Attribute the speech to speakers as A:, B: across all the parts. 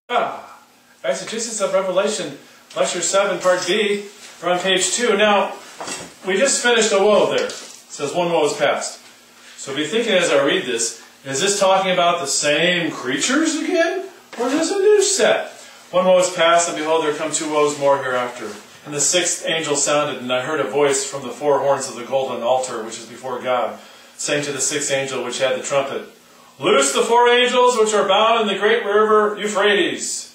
A: Exegesis of Revelation, Lecture 7, Part B. We're on page 2. Now, we just finished a woe there. It says one woe is past. So be thinking as I read this, is this talking about the same creatures again? Or is this a new set? One woe is past, and behold, there come two woes more hereafter. And the sixth angel sounded, and I heard a voice from the four horns of the golden altar, which is before God, saying to the sixth angel which had the trumpet, Loose the four angels which are bound in the great river Euphrates.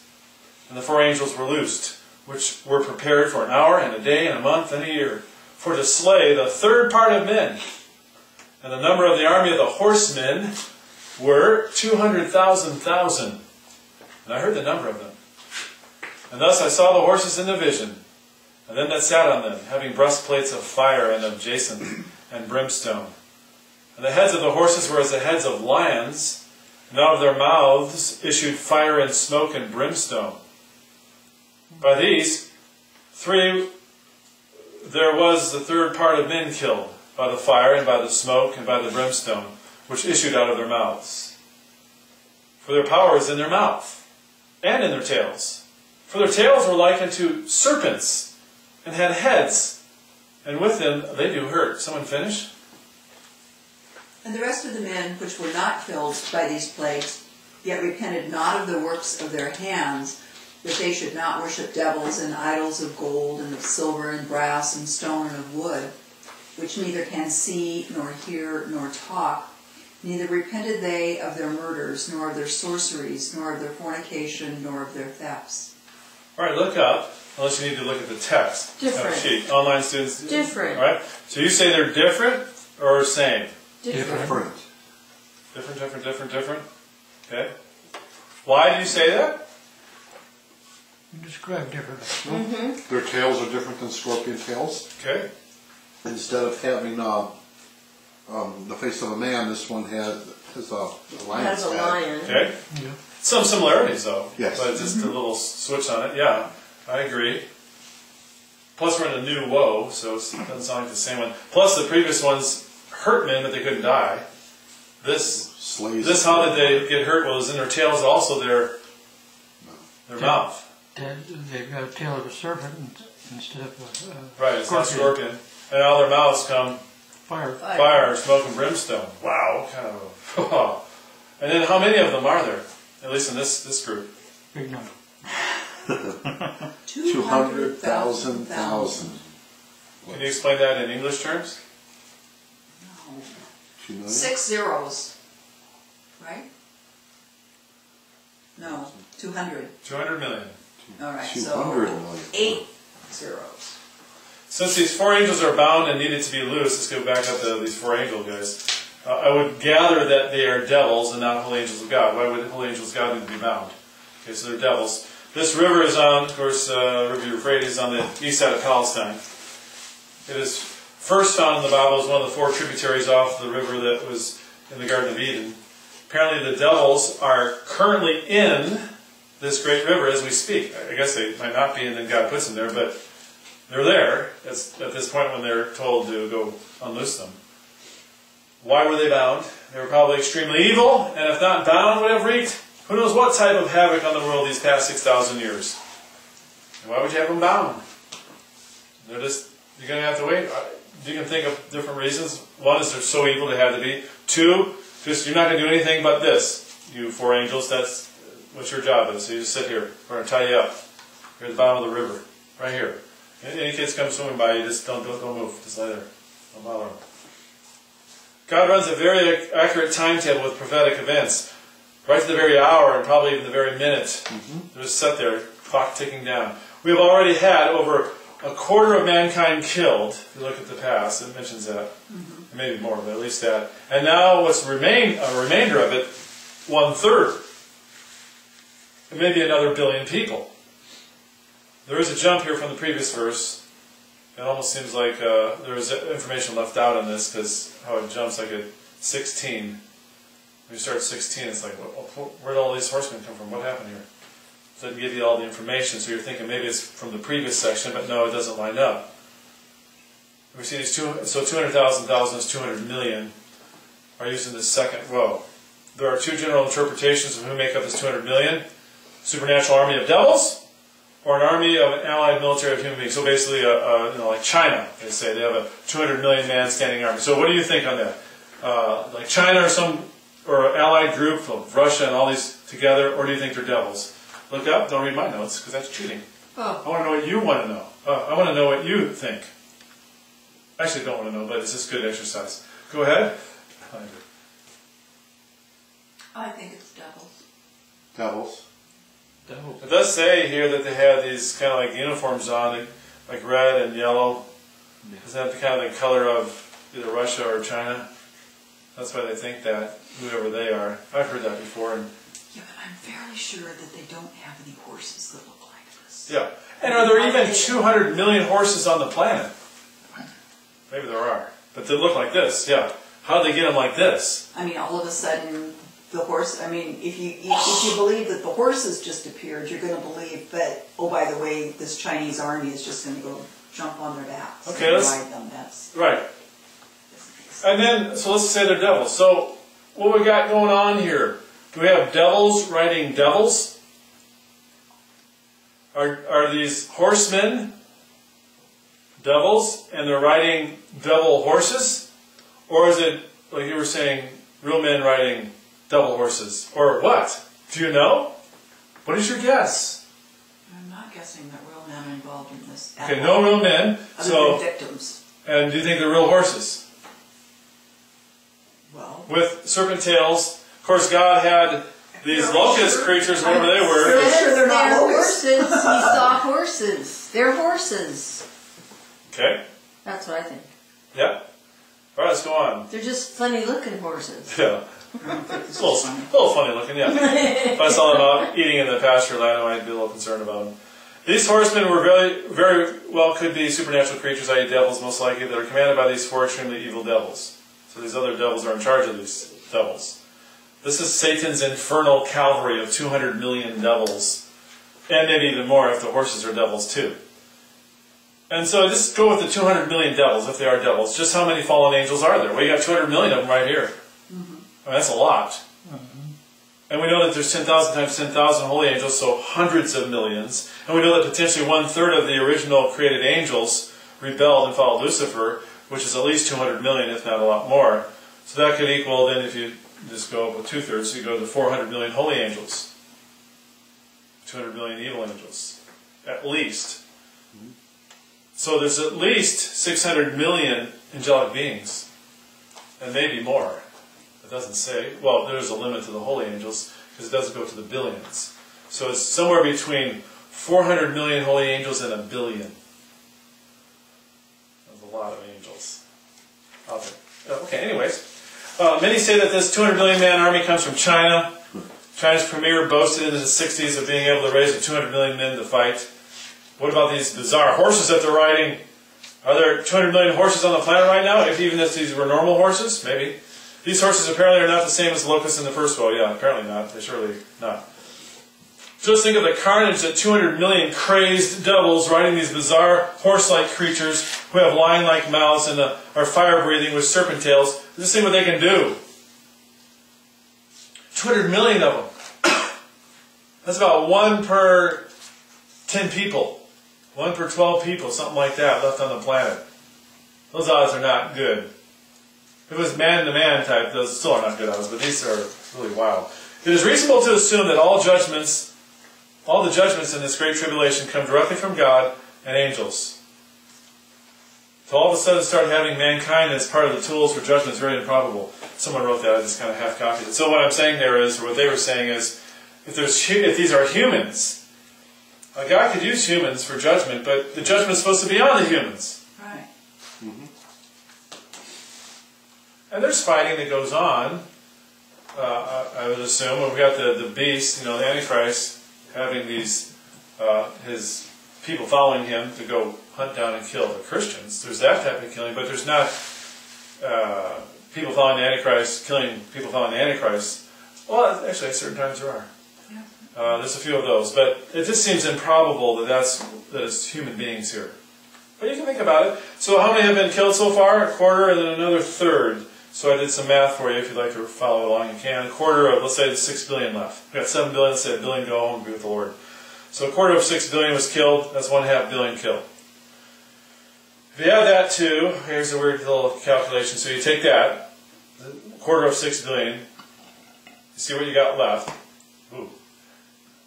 A: And the four angels were loosed, which were prepared for an hour and a day and a month and a year, for to slay the third part of men. And the number of the army of the horsemen were 200,000. And I heard the number of them. And thus I saw the horses in the vision, and them that sat on them, having breastplates of fire and of jacinth and brimstone. And the heads of the horses were as the heads of lions, and out of their mouths issued fire and smoke and brimstone. By these three there was the third part of men killed, by the fire and by the smoke and by the brimstone, which issued out of their mouths. For their power is in their mouth, and in their tails. For their tails were like unto serpents, and had heads, and with them they do hurt. Someone finish?
B: And the rest of the men which were not killed by these plagues, yet repented not of the works of their hands, that they should not worship devils and idols of gold and of silver and brass and stone and of wood, which neither can see nor hear nor talk, neither repented they of their murders, nor of their sorceries, nor of their fornication, nor of their thefts.
A: All right, look up, unless you need to look at the text.
C: Different.
A: Sheet. Online students.
C: Different.
A: All right. So you say they're different or same?
C: Different.
A: Different. Okay. Why do you say that?
D: You describe differently.
C: Mm-hmm.
E: Their tails are different than scorpion tails.
A: Okay.
E: Instead of having the face of a man, this one has a lion's
C: Has a
E: head.
C: lion.
A: Okay.
D: Yeah.
A: Some similarities, though.
E: Yes.
A: But just a little switch on it. Yeah, I agree. Plus, we're in a new woe, so it doesn't sound like the same one. Plus, the previous ones hurt men, but they couldn't die. This how did they get hurt? Well, it was in their tails, also their mouth.
D: They've got a tail of a serpent instead of a
A: Right, it's not scorpion. And out of their mouths come
D: fire.
A: smoke, and brimstone. Wow, what kind of And then how many of them are there? At least in this group.
D: Big number.
E: 200,000.
A: Can you explain that in English terms?
B: No.
E: 2 million?
B: 6 zeros. Right? No, 200.
A: 200 million.
B: All right,
E: 200
B: so
E: million.
B: 8 zeros.
A: Since these four angels are bound and needed to be loose, let's go back up to these four angel guys. I would gather that they are devils and not holy angels of God. Why would holy angels of God need to be bound? Okay, so they're devils. This river is on, of course, River Euphrates on the east side of Palestine. It is first found in the Bible as one of the four tributaries off the river that was in the Garden of Eden. Apparently the devils are currently in this great river as we speak. I guess they might not be, and then God puts them there, but they're there at this point when they're told to go unloose them. Why were they bound? They were probably extremely evil, and if not bound, would have wreaked who knows what type of havoc on the world these past 6,000 years. And why would you have them bound? You're going to have to wait. You can think of different reasons. One is they're so evil they have to be. Two, just you're not going to do anything but this. You four angels, that's what your job is. So you just sit here. We're going to tie you up. You're at the bottom of the river, right here. Any kids come swimming by, you just don't move. Just lay there. Don't bother them. God runs a very accurate timetable with prophetic events. Right to the very hour and probably even the very minute. They're just set there, clock ticking down. We have already had over a quarter of mankind killed. If you look at the past, it mentions that. Maybe more, but at least that. And now what's a remainder of it, 1/3. And maybe another billion people. There is a jump here from the previous verse. It almost seems like there is information left out in this because how it jumps like at 16. When you start at 16, it's like, where did all these horsemen come from? What happened here? It doesn't give you all the information, so you're thinking maybe it's from the previous section, but no, it doesn't line up. We see these so 200,000 is 200 million are used in this second row. There are two general interpretations of who make up this 200 million. supernatural army of devils, or an army of an allied military of human beings. So basically, like China, they say they have a 200 million man standing army. So what do you think on that? Like China or an allied group of Russia and all these together, or do you think they're devils? Look up. Don't read my notes because that's cheating.
B: Oh.
A: I want to know what you want to know. I want to know what you think. Actually, I don't want to know, but it's just good exercise. Go ahead.
B: I think it's devils.
E: Devils.
D: Devils.
A: It does say here that they have these kind of like uniforms on, like red and yellow. Is that the kind of the color of either Russia or China? That's why they think that, whoever they are. I've heard that before. And
B: Yeah, but I'm fairly sure that they don't have any horses that look like this.
A: yeah. And are there even 200 million horses on the planet? Maybe there are. But they look like this, yeah. How did they get them like this?
B: I mean, all of a sudden, the horse, I mean, if you believe that the horses just appeared, you're going to believe that, oh, by the way, this Chinese army is just going to go jump on their backs
A: Okay,
B: and
A: let's-
B: ride them. That's
A: Right. And then, so let's say they're devils. So, what we got going on here? Do we have devils riding devils? Are these horsemen devils and they're riding devil horses? Or is it, like you were saying, real men riding devil horses? Or what? Do you know? What is your guess?
B: I'm not guessing that real men are involved in this. at
A: Okay,
B: all,
A: no real men.
B: Other
A: So,
B: than victims.
A: and do you think they're real horses?
B: Well,
A: With serpent tails. Of course, God had these locust creatures, whatever they were.
B: sure they're not
F: They're
B: locusts.
F: horses. He saw horses. They're horses.
A: Okay.
F: That's what I think.
A: Yeah. All right, let's go on.
F: They're just funny looking horses.
A: Yeah.
B: I don't think this
A: It's a
B: is funny.
A: little funny looking, yeah. If I saw them out eating in the pasture land, I might be a little concerned about them. These horsemen were very well could be supernatural creatures, i.e. devils most likely, that are commanded by these four extremely evil devils. So these other devils are in charge of these devils. This is Satan's infernal cavalry of 200 million devils. And maybe even more if the horses are devils too. And so just go with the 200 million devils, if they are devils. Just how many fallen angels are there? Well, you got 200 million of them right here. I mean, that's a lot. And we know that there's 10,000 times 10,000 holy angels, so hundreds of millions. And we know that potentially 1/3 of the original created angels rebelled and followed Lucifer, which is at least 200 million, if not a lot more. So that could equal, then if you just go up with 2/3, you go to 400 million holy angels. 200 million evil angels. At least. So there's at least 600 million angelic beings. And maybe more. It doesn't say. Well, there's a limit to the holy angels, because it doesn't go to the billions. So it's somewhere between 400 million holy angels and 1 billion. That's a lot of angels out there. Okay, anyways. Many say that this 200 million man army comes from China. China's premier boasted in the 60s of being able to raise 200 million men to fight. What about these bizarre horses that they're riding? Are there 200 million horses on the planet right now? Even if these were normal horses? Maybe. These horses apparently are not the same as the locusts in the first world. Yeah, apparently not. They're surely not. Just think of the carnage that 200 million crazed devils riding these bizarre horse-like creatures who have lion-like mouths and are fire-breathing with serpent tails. Just think what they can do. 200 million of them. That's about 1 per 10 people. 1 per 12 people, something like that, left on the planet. Those odds are not good. If it was man-to-man type, those still are not good odds, but these are really wild. It is reasonable to assume that all the judgments in this great tribulation come directly from God and angels. To all of a sudden start having mankind as part of the tools for judgment is very improbable. Someone wrote that, I just kind of half-copied it. So what I'm saying there is, or what they were saying is, if these are humans, God could use humans for judgment, but the judgment is supposed to be on the humans.
B: Right.
A: And there's fighting that goes on, I would assume. We've got the beast, the Antichrist, having these, his people following him to go hunt down and kill the Christians. There's that type of killing, but there's not people following the Antichrist killing people following the Antichrist. Well, actually, at certain times there are.
B: Yeah.
A: There's a few of those, but it just seems improbable that it's human beings here. But you can think about it. So how many have been killed so far? 1/4, and then another 1/3. So I did some math for you. If you'd like to follow along, you can. A quarter of, let's say there's 6 billion left. We've got 7 billion, let's say 1 billion go home and be with the Lord. So a quarter of 6 billion was killed. That's 1/2 billion killed. If you add that to, here's a weird little calculation. So you take that, a quarter of 6 billion, you see what you got left. Ooh.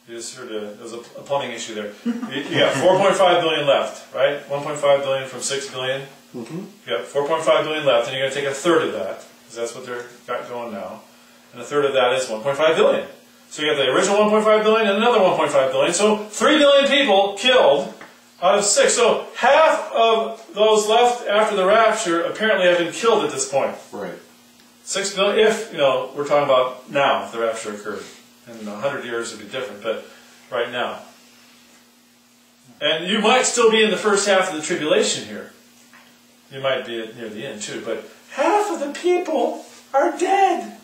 A: You just heard there's a plumbing issue there. You got 4.5 billion left, right? 1.5 billion from 6 billion. You got 4.5 billion left, and you're going to take a third of that, because that's what they're got going now. And a third of that is 1.5 billion. So you got the original 1.5 billion and another 1.5 billion. So 3 billion people killed out of 6. So half of those left after the rapture apparently have been killed at this point.
E: Right.
A: 6 billion, if, we're talking about now, if the rapture occurred. In 100 years it would be different, but right now. And you might still be in the first half of the tribulation here. You might be near the end too, but half of the people are dead.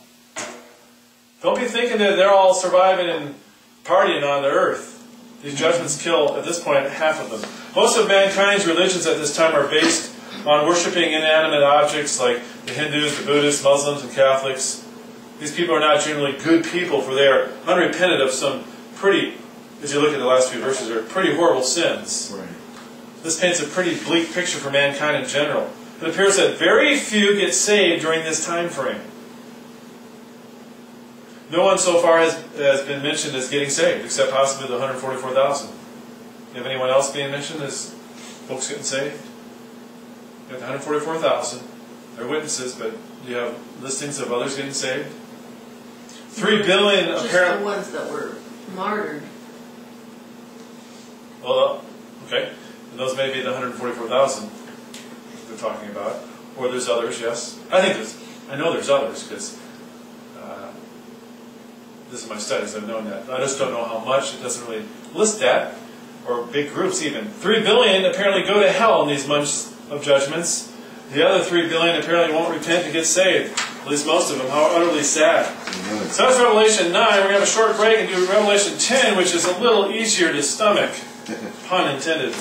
A: Don't be thinking that they're all surviving and partying on the earth. These judgments kill, at this point, half of them. Most of mankind's religions at this time are based on worshiping inanimate objects like the Hindus, the Buddhists, Muslims, and Catholics. These people are not generally good people, for they are unrepentant of some pretty, as you look at the last few verses, are pretty horrible sins.
E: Right.
A: This paints a pretty bleak picture for mankind in general. It appears that very few get saved during this time frame. No one so far has been mentioned as getting saved, except possibly the 144,000. You have anyone else being mentioned as folks getting saved? You have the 144,000. They're witnesses, but do you have listings of others getting saved? 3 billion
F: Just
A: apparently.
F: the ones that were martyred.
A: Well, okay. And those may be the 144,000 they're talking about. Or there's others, yes. I know there's others, because this is my studies, I've known that. I just don't know how much. It doesn't really list that. Or big groups even. 3 billion apparently go to hell in these months of judgments. The other 3 billion apparently won't repent and get saved. At least most of them. How utterly sad. So that's Revelation 9. We're going to have a short break and do Revelation 10, which is a little easier to stomach. Pun intended.